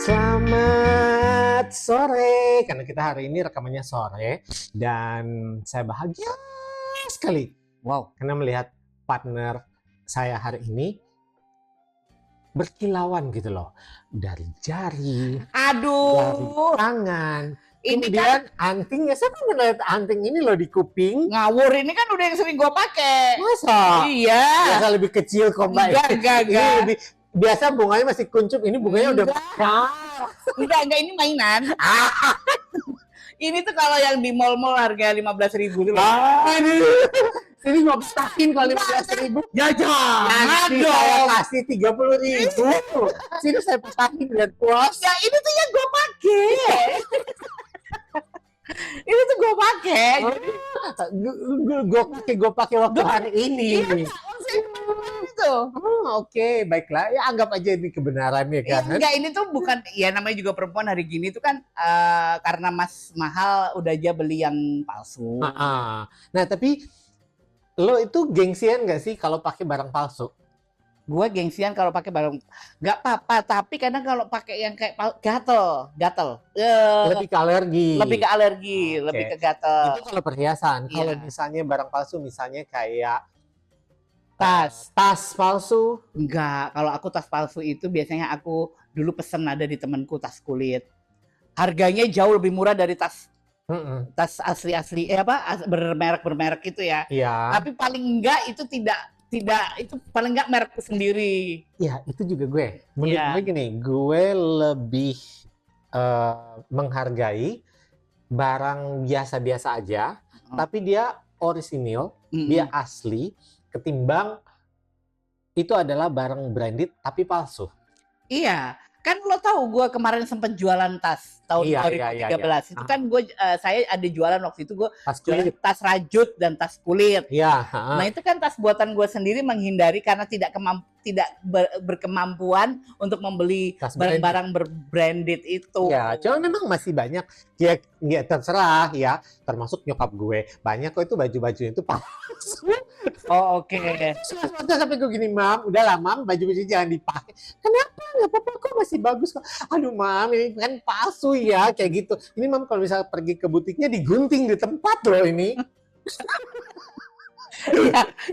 Selamat sore, karena kita hari ini rekamannya sore dan saya bahagia sekali. Wow, karena melihat partner saya hari ini berkilauan gitu loh. Dari jari, dari Aduh, tangan, ini kemudian antingnya. Saya kan melihat anting ini loh di kuping. ngawur, ini kan udah yang sering gua pakai. Masa? Iya. Biasa lebih kecil kok Mbak. Enggak. Ini lebih, biasa bunganya masih kuncup, ini bunganya udah besar. Enggak, ini mainan. Ini tuh kalau yang di mall-mall harga 15.000 tuh. Ini mau pestakin kalau 15.000. Ya jangan Nanti dong. saya kasih 30.000. Sini saya pestakin biar puas. Ya ini tuh yang gua pakai. Ini tuh gua pakai. Gue pakai waktu hari ini. Itu. Oke, baiklah. Ya anggap aja ini kebenarannya kan. Enggak, ini tuh bukan, ya namanya juga perempuan hari gini tuh kan karena mas mahal udah aja beli yang palsu. Nah, tapi lo itu gengsian nggak sih kalau pakai barang palsu? Gue gengsian kalau pakai barang, nggak apa-apa, tapi kadang kalau pakai yang kayak gatel. Lebih ke alergi. Lebih ke alergi, lebih ke gatel. Itu kalau perhiasan. Iya. Kalau misalnya barang palsu, misalnya kayak Tas palsu. enggak, kalau aku tas palsu itu biasanya aku dulu pesen ada di temanku tas kulit. Harganya jauh lebih murah dari tas asli bermerek itu ya. Iya. Tapi paling enggak itu tidak itu paling enggak merekku sendiri. Iya, itu juga gue. Menurut Iya. gue gini, gue lebih menghargai barang biasa-biasa aja, tapi dia orisinil, dia asli, ketimbang itu adalah barang branded tapi palsu. Iya, kan lo tahu gue kemarin sempat jualan tas tahun 2013. Itu kan saya ada jualan waktu itu, gue jualan tas rajut dan tas kulit. Iya. Nah itu kan tas buatan gue sendiri, menghindari karena tidak berkemampuan untuk membeli barang-barang berbranded itu. Ya, cuma memang masih banyak. Ya terserah ya, termasuk nyokap gue. Banyak kok itu baju-baju itu palsu. Oh oke. Sampai gue gini, Mam, udahlah Mam, baju-baju jangan dipakai. Kenapa? Nggak apa-apa kok, masih bagus kok. Aduh Mam, ini kan palsu ya, kayak gitu. Ini Mam kalau misalnya pergi ke butiknya digunting di tempat loh ini.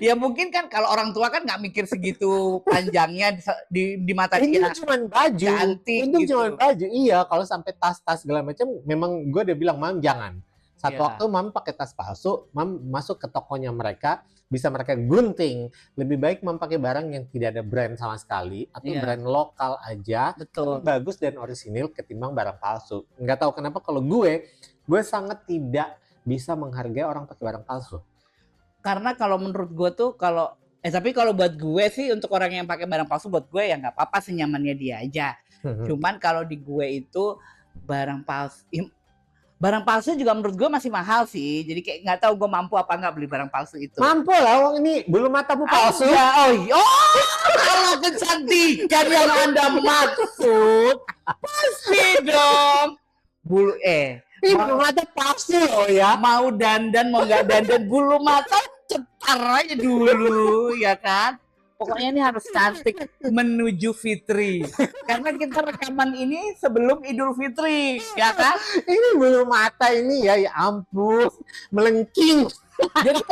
ya mungkin kan kalau orang tua kan nggak mikir segitu panjangnya di mata ini dia. Cuma baju, cantik itu gitu. cuma baju. Iya, kalau sampai tas-tas segala macam, memang gue udah bilang Mam jangan. Satu waktu Mam pakai tas palsu, Mam masuk ke tokonya mereka, bisa mereka gunting. Lebih baik Mam pakai barang yang tidak ada brand sama sekali, atau brand lokal aja. Betul. Bagus dan orisinil ketimbang barang palsu. Nggak tahu kenapa kalau gue sangat tidak bisa menghargai orang pakai barang palsu. Karena kalau menurut gue tuh tapi kalau buat gue sih, untuk orang yang pakai barang palsu, buat gue ya nggak apa-apa, senyamannya dia aja. Cuman kalau di gue itu barang palsu juga menurut gue masih mahal sih. Jadi kayak nggak tahu gue mampu apa nggak beli barang palsu itu. Mampu lah, wong ini bulu matamu palsu. Kalau kecantikan yang Anda maksud, pasti dong. Bulu mata palsu loh ya. Mau dandan mau nggak dandan, bulu mata cetar aja dulu ya kan. Pokoknya ini harus cantik menuju Fitri. Karena kita rekaman ini sebelum Idul Fitri, ya kan? Ini bulu mata ini ya ampun, melengking. Jadi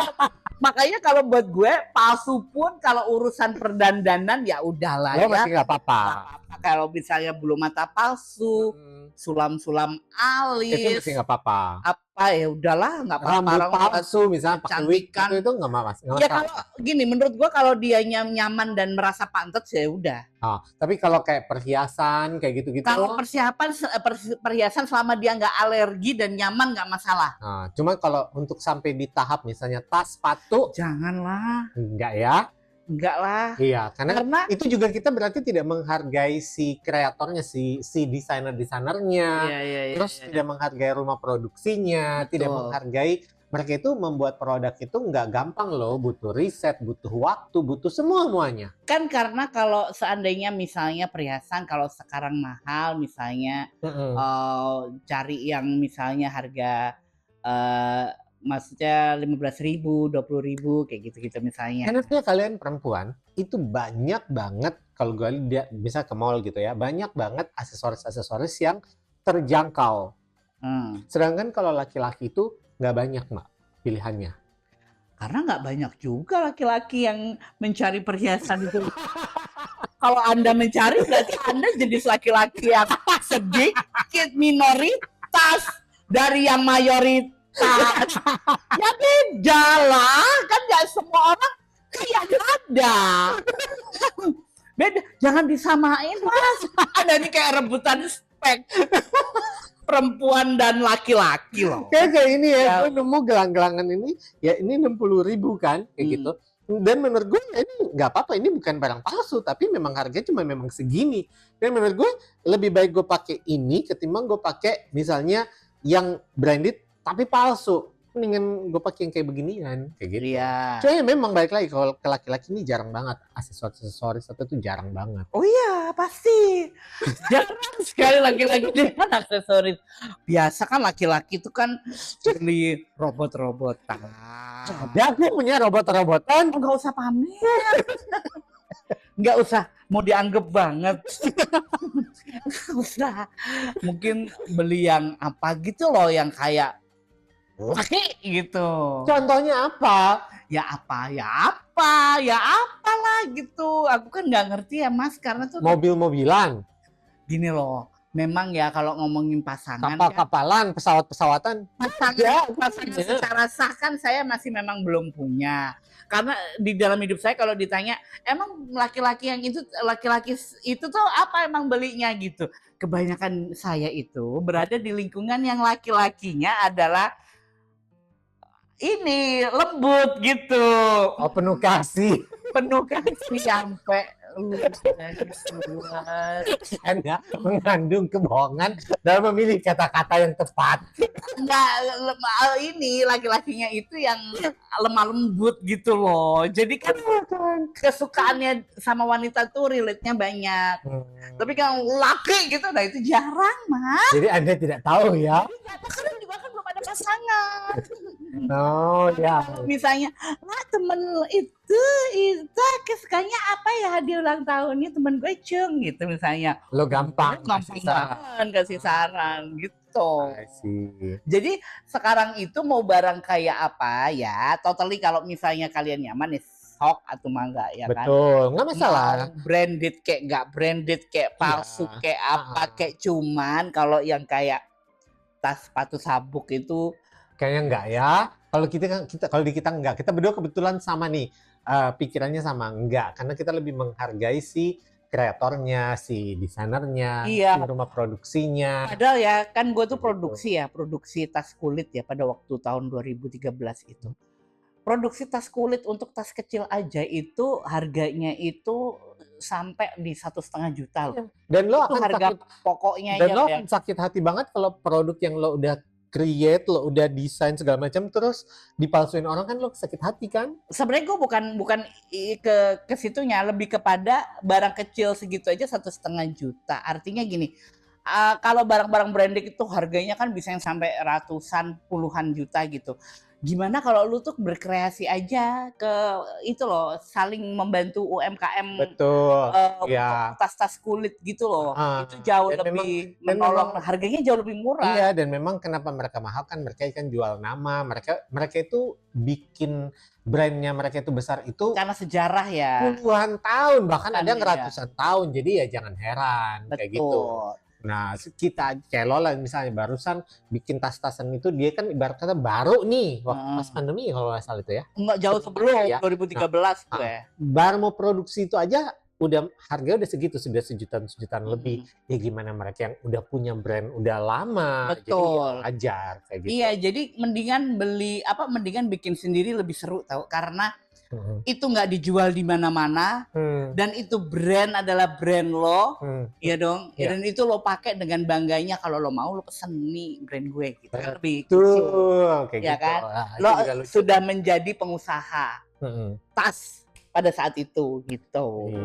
makanya kalau buat gue palsu pun kalau urusan perdandanan ya udahlah ya. Masih nggak apa-apa. Kalau misalnya bulu mata palsu, sulam-sulam alis, itu masih nggak apa-apa. Apa ya udahlah, nggak apa-apa. Rambut palsu misalnya pakai wig itu nggak masalah. Ya kalau gini, menurut gua kalau dia nyaman dan merasa pantas ya udah. Tapi kalau kayak perhiasan kayak gitu-gitu. Kalau perhiasan selama dia nggak alergi dan nyaman nggak masalah. Cuma kalau untuk sampai di tahap misalnya tas, sepatu, janganlah. Enggak ya? Enggak lah. Iya, karena itu juga kita berarti tidak menghargai si kreatornya, si desainer-desainernya. Terus tidak menghargai rumah produksinya, tidak menghargai mereka itu membuat produk itu nggak gampang loh, butuh riset, butuh waktu, butuh semuanya. Kan karena kalau seandainya misalnya perhiasan kalau sekarang mahal misalnya, cari yang misalnya harga maksudnya 15.000, 20.000 kayak gitu-gitu misalnya. Karena kalian perempuan itu banyak banget, kalau gue lihat bisa ke mall gitu ya, banyak banget aksesoris-aksesoris yang terjangkau. Sedangkan kalau laki-laki itu nggak banyak, Mbak, pilihannya. Karena nggak banyak juga laki-laki yang mencari perhiasan itu. Kalau Anda mencari berarti Anda jenis laki-laki yang sedikit minoritas dari yang mayoritas. Ya beda lah, kan nggak semua orang kayak ada. Beda, jangan disamain Mas. Anda ini kayak rebutan spek perempuan dan laki-laki loh. Kayak ini ya, gue nemu gelang-gelangan ini, ya ini 60.000 kan, kayak gitu. Dan menurut gue ya ini nggak apa-apa, ini bukan barang palsu, tapi memang harganya cuma memang segini. Dan menurut gue lebih baik gue pakai ini ketimbang gue pakai misalnya yang branded tapi palsu. Mendingan gue pakai yang kayak beginian, kayak gitu. Iya. Soalnya memang balik lagi kalau ke laki-laki ini jarang banget aksesoris itu jarang banget. Oh iya pasti jarang sekali laki-laki dengan aksesoris. Biasa kan laki-laki itu kan beli robot-robotan. Ada aku punya robot-robotan. Nggak usah pamer. Nggak usah mau dianggap banget. Nggak usah. Mungkin beli yang apa gitu loh, yang kayak laki gitu. Contohnya apa? Ya apalah gitu. Aku kan nggak ngerti ya Mas, karena tuh mobil-mobilan. Gini loh, memang ya kalau ngomongin pasangan, kapal-kapalan, pesawat-pesawatan. pasangan secara sah kan saya masih memang belum punya. Karena di dalam hidup saya kalau ditanya, emang laki-laki itu tuh apa emang belinya gitu. Kebanyakan saya itu berada di lingkungan yang laki-lakinya adalah ini lembut gitu. Oh, penuh kasih sampai Anda mengandung kebohongan dalam memilih kata-kata yang tepat. Enggak, ini laki-lakinya itu yang lemah lembut gitu loh. Jadi kan kesukaannya sama wanita tuh relate-nya banyak. Tapi kan laki gitu, nah itu jarang Mas. Jadi Anda tidak tahu ya? Karena juga kan belum ada pasangan. Oh ya. Misalnya, temen itu kesukanya apa ya hadiah ulang tahunnya temen gue Cung gitu misalnya. Lo gampang kasih saran gitu. Jadi sekarang itu mau barang kayak apa ya, totally kalau misalnya kalian nyaman nih sok atau mangga ya kan. Betul, nggak masalah. Branded kayak nggak branded, kayak palsu kayak apa, kayak cuman kalau yang kayak tas sepatu sabuk itu kayaknya enggak ya. Kalau di kita enggak. Kita berdua kebetulan sama nih. Pikirannya sama, enggak. Karena kita lebih menghargai si kreatornya, si desainernya, si rumah produksinya. Padahal ya, kan gue tuh produksi tas kulit ya pada waktu tahun 2013 itu. Produksi tas kulit untuk tas kecil aja itu harganya itu sampai di 1,5 juta loh. Dan lo akan harga pokoknya dan lo akan sakit hati banget kalau produk yang lo udah create, lo udah desain segala macam terus dipalsuin orang, kan lo sakit hati kan? Sebenarnya gue bukan ke situnya, lebih kepada barang kecil segitu aja 1,5 juta. Artinya gini, kalau barang-barang branded itu harganya kan bisa yang sampai ratusan, puluhan juta gitu. Gimana kalau lu tuh berkreasi aja ke itu loh, saling membantu UMKM. Betul. Tas-tas kulit gitu loh. Itu jauh lebih menolong, harganya jauh lebih murah. Iya, dan memang kenapa mereka mahal kan mereka kan jual nama, mereka itu bikin brandnya mereka itu besar itu karena sejarah ya. Puluhan tahun, bahkan ada yang ratusan tahun. Jadi ya jangan heran kayak gitu. Nah, kita kayak Lola misalnya barusan bikin tas-tasan itu, dia kan ibarat kata baru nih waktu pas pandemi kalau nggak salah itu ya. Enggak jauh sebelum ya. 2013 tuh ya. Baru mau produksi itu aja udah harganya udah segitu, sudah sejutaan lebih. Ya gimana mereka yang udah punya brand udah lama. Betul. Jadi ajar kayak gitu. Iya, jadi mendingan bikin sendiri lebih seru tau, karena itu nggak dijual di mana-mana, dan itu brand adalah brand lo, ya dong. Dan itu lo pakai dengan bangganya, kalau lo mau lo pesen nih brand gue gitu. Lebih kayak ya gitu. Kan? Lo sudah menjadi pengusaha tas pada saat itu gitu.